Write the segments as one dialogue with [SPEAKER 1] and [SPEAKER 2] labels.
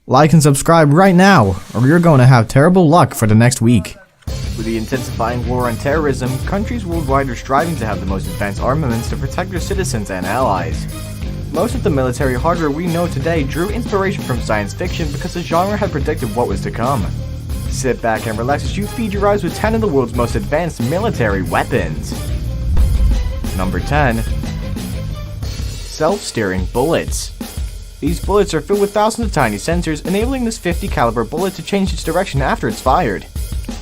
[SPEAKER 1] Like and subscribe right now, or you're going to have terrible luck for the next week.
[SPEAKER 2] With the intensifying war on terrorism, countries worldwide are striving to have the most advanced armaments to protect their citizens and allies. Most of the military hardware we know today drew inspiration from science fiction because the genre had predicted what was to come. Sit back and relax as you feed your eyes with 10 of the world's most advanced military weapons. Number 10. Self-steering bullets. These bullets are filled with thousands of tiny sensors, enabling this .50 caliber bullet to change its direction after it's fired.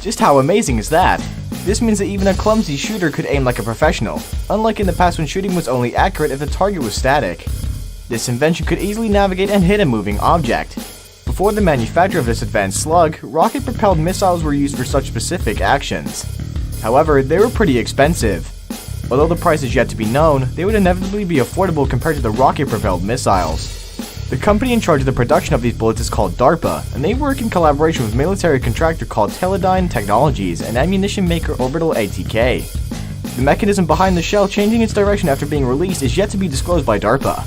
[SPEAKER 2] Just how amazing is that? This means that even a clumsy shooter could aim like a professional, unlike in the past when shooting was only accurate if the target was static. This invention could easily navigate and hit a moving object. Before the manufacture of this advanced slug, rocket-propelled missiles were used for such specific actions. However, they were pretty expensive. Although the price is yet to be known, they would inevitably be affordable compared to the rocket-propelled missiles. The company in charge of the production of these bullets is called DARPA, and they work in collaboration with military contractor called Teledyne Technologies and ammunition maker Orbital ATK. The mechanism behind the shell changing its direction after being released is yet to be disclosed by DARPA.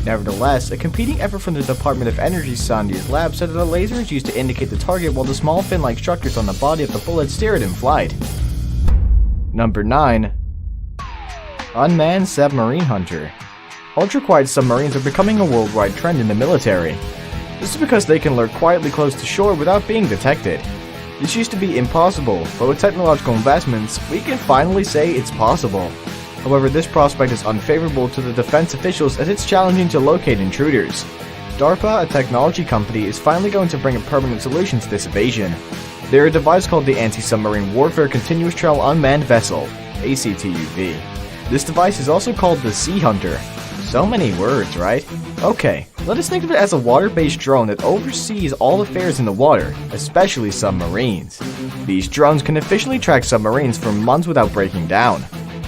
[SPEAKER 2] Nevertheless, a competing effort from the Department of Energy's Sandia lab said that a laser is used to indicate the target while the small fin-like structures on the body of the bullet steer it in flight. Number 9. Unmanned Submarine Hunter. Ultra-quiet submarines are becoming a worldwide trend in the military. This is because they can lurk quietly close to shore without being detected. This used to be impossible, but with technological investments, we can finally say it's possible. However, this prospect is unfavorable to the defense officials as it's challenging to locate intruders. DARPA, a technology company, is finally going to bring a permanent solution to this evasion. They're a device called the Anti-Submarine Warfare Continuous Trail Unmanned Vessel, ACTUV. This device is also called the Sea Hunter. So many words, right? Okay, let us think of it as a water-based drone that oversees all affairs in the water, especially submarines. These drones can efficiently track submarines for months without breaking down.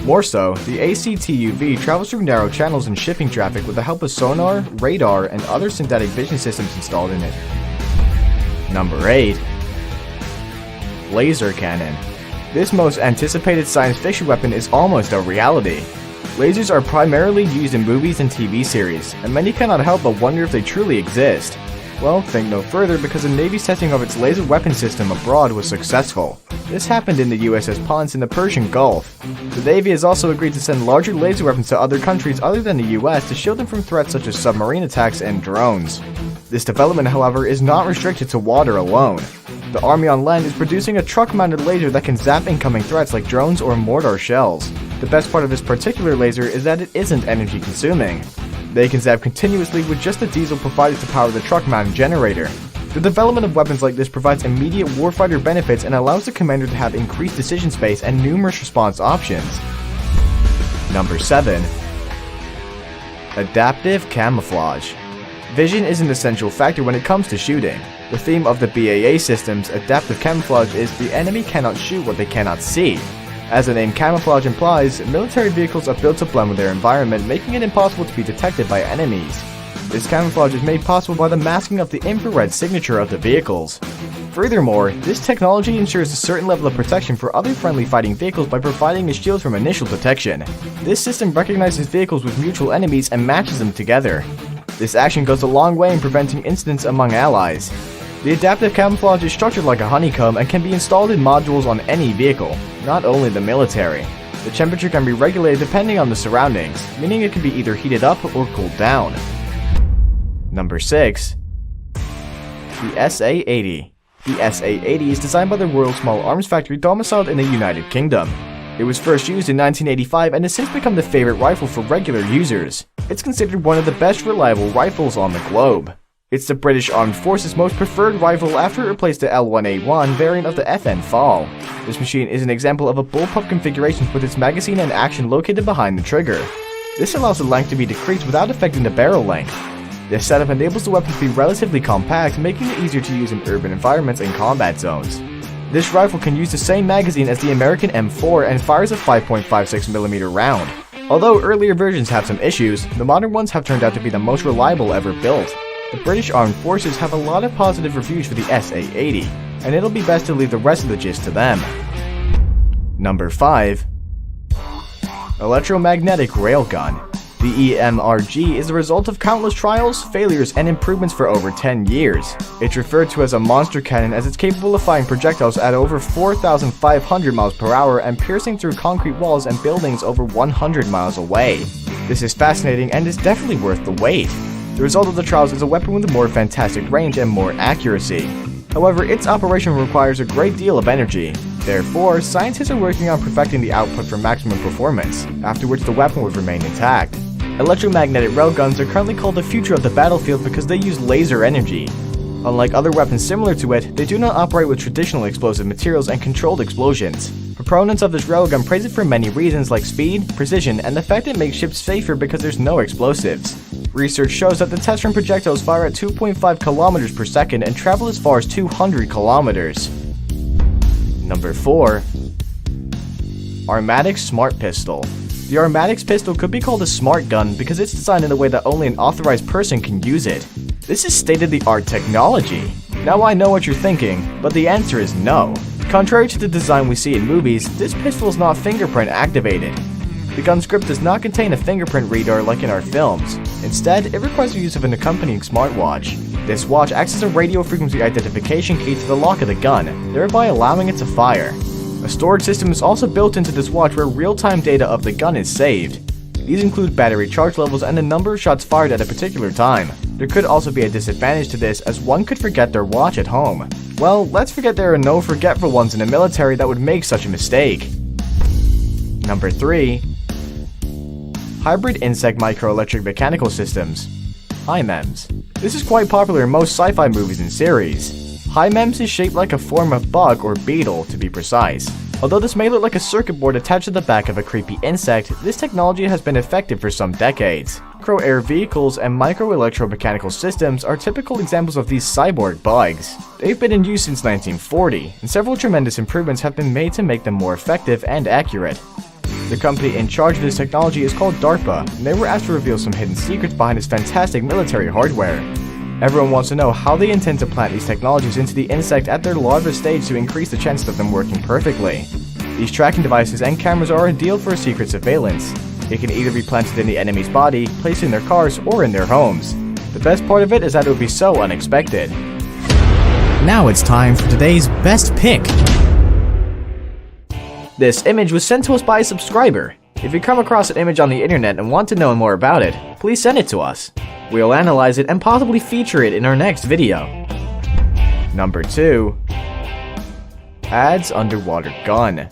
[SPEAKER 2] More so, the ACTUV travels through narrow channels in shipping traffic with the help of sonar, radar, and other synthetic vision systems installed in it. Number 8. Laser Cannon. This most anticipated science fiction weapon is almost a reality. Lasers are primarily used in movies and TV series, and many cannot help but wonder if they truly exist. Well, think no further because the Navy's testing of its laser weapon system abroad was successful. This happened in the USS Ponce in the Persian Gulf. The Navy has also agreed to send larger laser weapons to other countries other than the US to shield them from threats such as submarine attacks and drones. This development, however, is not restricted to water alone. The Army on land is producing a truck-mounted laser that can zap incoming threats like drones or mortar shells. The best part of this particular laser is that it isn't energy consuming. They can zap continuously with just the diesel provided to power the truck-mounted generator. The development of weapons like this provides immediate warfighter benefits and allows the commander to have increased decision space and numerous response options. Number 7. Adaptive Camouflage. Vision is an essential factor when it comes to shooting. The theme of the BAA system's adaptive camouflage is the enemy cannot shoot what they cannot see. As the name camouflage implies, military vehicles are built to blend with their environment, making it impossible to be detected by enemies. This camouflage is made possible by the masking of the infrared signature of the vehicles. Furthermore, this technology ensures a certain level of protection for other friendly fighting vehicles by providing a shield from initial detection. This system recognizes vehicles with mutual enemies and matches them together. This action goes a long way in preventing incidents among allies. The adaptive camouflage is structured like a honeycomb and can be installed in modules on any vehicle, not only the military. The temperature can be regulated depending on the surroundings, meaning it can be either heated up or cooled down. Number 6. The SA-80. The SA-80 is designed by the Royal Small Arms Factory domiciled in the United Kingdom. It was first used in 1985 and has since become the favorite rifle for regular users. It's considered one of the best reliable rifles on the globe. It's the British Armed Forces' most preferred rifle after it replaced the L1A1 variant of the FN FAL. This machine is an example of a bullpup configuration with its magazine and action located behind the trigger. This allows the length to be decreased without affecting the barrel length. This setup enables the weapon to be relatively compact, making it easier to use in urban environments and combat zones. This rifle can use the same magazine as the American M4 and fires a 5.56mm round. Although earlier versions have some issues, the modern ones have turned out to be the most reliable ever built. The British Armed Forces have a lot of positive reviews for the SA-80, and it'll be best to leave the rest of the gist to them. Number 5. Electromagnetic Railgun. The EMRG is the result of countless trials, failures, and improvements for over 10 years. It's referred to as a monster cannon as it's capable of firing projectiles at over 4,500 miles per hour and piercing through concrete walls and buildings over 100 miles away. This is fascinating and is definitely worth the wait. The result of the trials is a weapon with a more fantastic range and more accuracy. However, its operation requires a great deal of energy. Therefore, scientists are working on perfecting the output for maximum performance, after which the weapon would remain intact. Electromagnetic railguns are currently called the future of the battlefield because they use laser energy. Unlike other weapons similar to it, they do not operate with traditional explosive materials and controlled explosions. Proponents of this railgun praise it for many reasons like speed, precision, and the fact it makes ships safer because there's no explosives. Research shows that the test run projectiles fire at 2.5 kilometers per second and travel as far as 200 kilometers. Number 4. Armatix Smart Pistol. The Armatix pistol could be called a smart gun because it's designed in a way that only an authorized person can use it. This is state-of-the-art technology. Now I know what you're thinking, but the answer is no. Contrary to the design we see in movies, this pistol is not fingerprint activated. The gun's grip does not contain a fingerprint reader like in our films. Instead, it requires the use of an accompanying smartwatch. This watch acts as a radio frequency identification key to the lock of the gun, thereby allowing it to fire. A storage system is also built into this watch where real-time data of the gun is saved. These include battery charge levels and the number of shots fired at a particular time. There could also be a disadvantage to this as one could forget their watch at home. Well, let's forget there are no forgetful ones in the military that would make such a mistake. Number 3. Hybrid Insect Microelectric Mechanical Systems. HIMEMS. This is quite popular in most sci-fi movies and series. HIMEMS is shaped like a form of bug or beetle, to be precise. Although this may look like a circuit board attached to the back of a creepy insect, this technology has been effective for some decades. Micro-air vehicles and micro-electromechanical systems are typical examples of these cyborg bugs. They've been in use since 1940, and several tremendous improvements have been made to make them more effective and accurate. The company in charge of this technology is called DARPA, and they were asked to reveal some hidden secrets behind this fantastic military hardware. Everyone wants to know how they intend to plant these technologies into the insect at their larva stage to increase the chances of them working perfectly. These tracking devices and cameras are ideal for secret surveillance. It can either be planted in the enemy's body, placed in their cars, or in their homes. The best part of it is that it would be so unexpected.
[SPEAKER 1] Now it's time for today's best pick.
[SPEAKER 2] This image was sent to us by a subscriber. If you come across an image on the internet and want to know more about it, please send it to us. We'll analyze it and possibly feature it in our next video. Number 2. ADS Underwater Gun.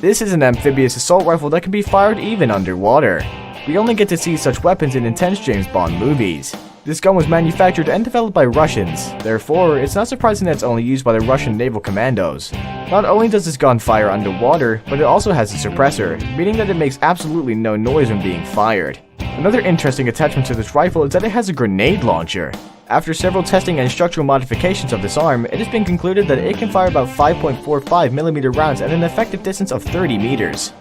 [SPEAKER 2] This is an amphibious assault rifle that can be fired even underwater. We only get to see such weapons in intense James Bond movies. This gun was manufactured and developed by Russians, therefore it's not surprising that it's only used by the Russian naval commandos. Not only does this gun fire underwater, but it also has a suppressor, meaning that it makes absolutely no noise when being fired. Another interesting attachment to this rifle is that it has a grenade launcher. After several testing and structural modifications of this arm, it has been concluded that it can fire about 5.45mm rounds at an effective distance of 30 meters.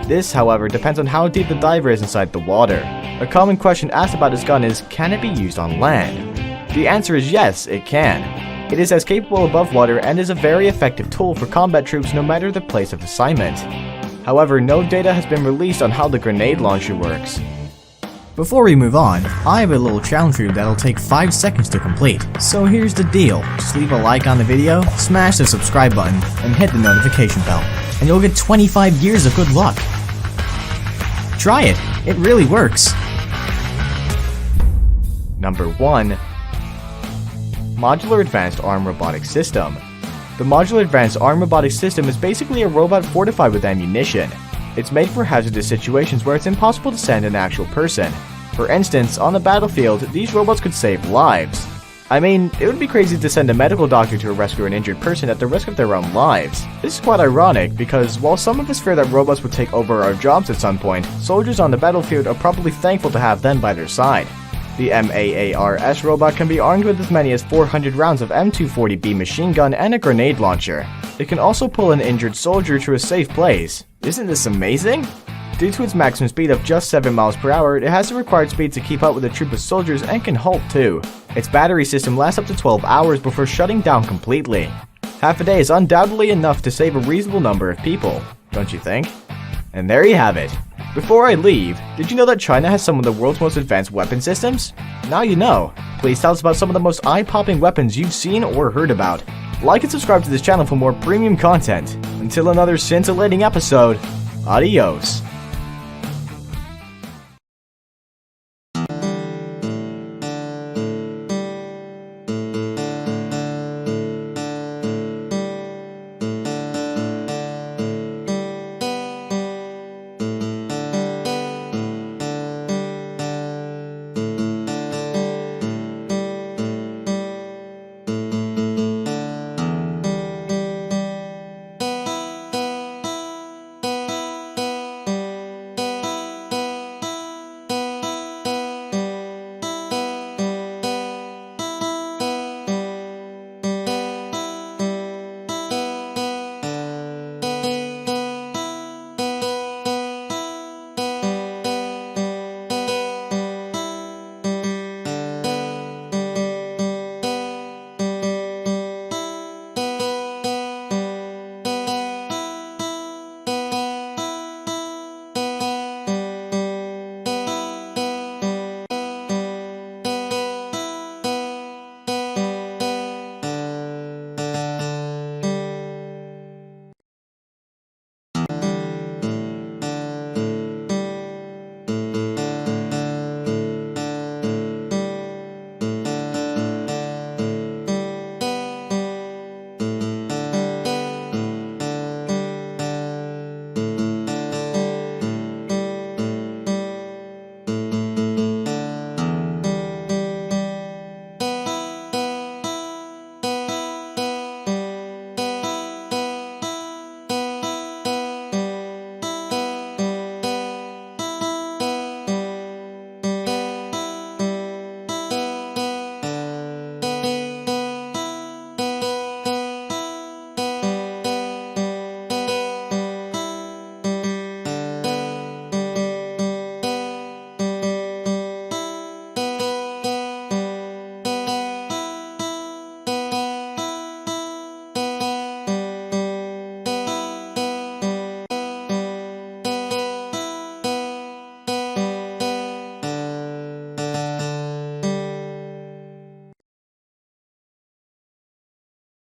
[SPEAKER 2] This, however, depends on how deep the diver is inside the water. A common question asked about this gun is, can it be used on land? The answer is yes, it can. It is as capable above water and is a very effective tool for combat troops no matter the place of assignment. However, no data has been released on how the grenade launcher works.
[SPEAKER 1] Before we move on, I have a little challenge for you that'll take 5 seconds to complete. So here's the deal. Just leave a like on the video, smash the subscribe button, and hit the notification bell. And you'll get 25 years of good luck. Try it. It really works.
[SPEAKER 2] Number 1. Modular Advanced Arm Robotic System. The Modular Advanced Arm Robotic System is basically a robot fortified with ammunition. It's made for hazardous situations where it's impossible to send an actual person. For instance, on the battlefield, these robots could save lives. I mean, it would be crazy to send a medical doctor to rescue an injured person at the risk of their own lives. This is quite ironic because while some of us fear that robots would take over our jobs at some point, soldiers on the battlefield are probably thankful to have them by their side. The MAARS robot can be armed with as many as 400 rounds of M240B machine gun and a grenade launcher. It can also pull an injured soldier to a safe place. Isn't this amazing? Due to its maximum speed of just 7 miles per hour, it has the required speed to keep up with a troop of soldiers and can halt too. Its battery system lasts up to 12 hours before shutting down completely. Half a day is undoubtedly enough to save a reasonable number of people, don't you think? And there you have it. Before I leave, did you know that China has some of the world's most advanced weapon systems? Now you know. Please tell us about some of the most eye-popping weapons you've seen or heard about. Like and subscribe to this channel for more premium content. Until another scintillating episode, adios.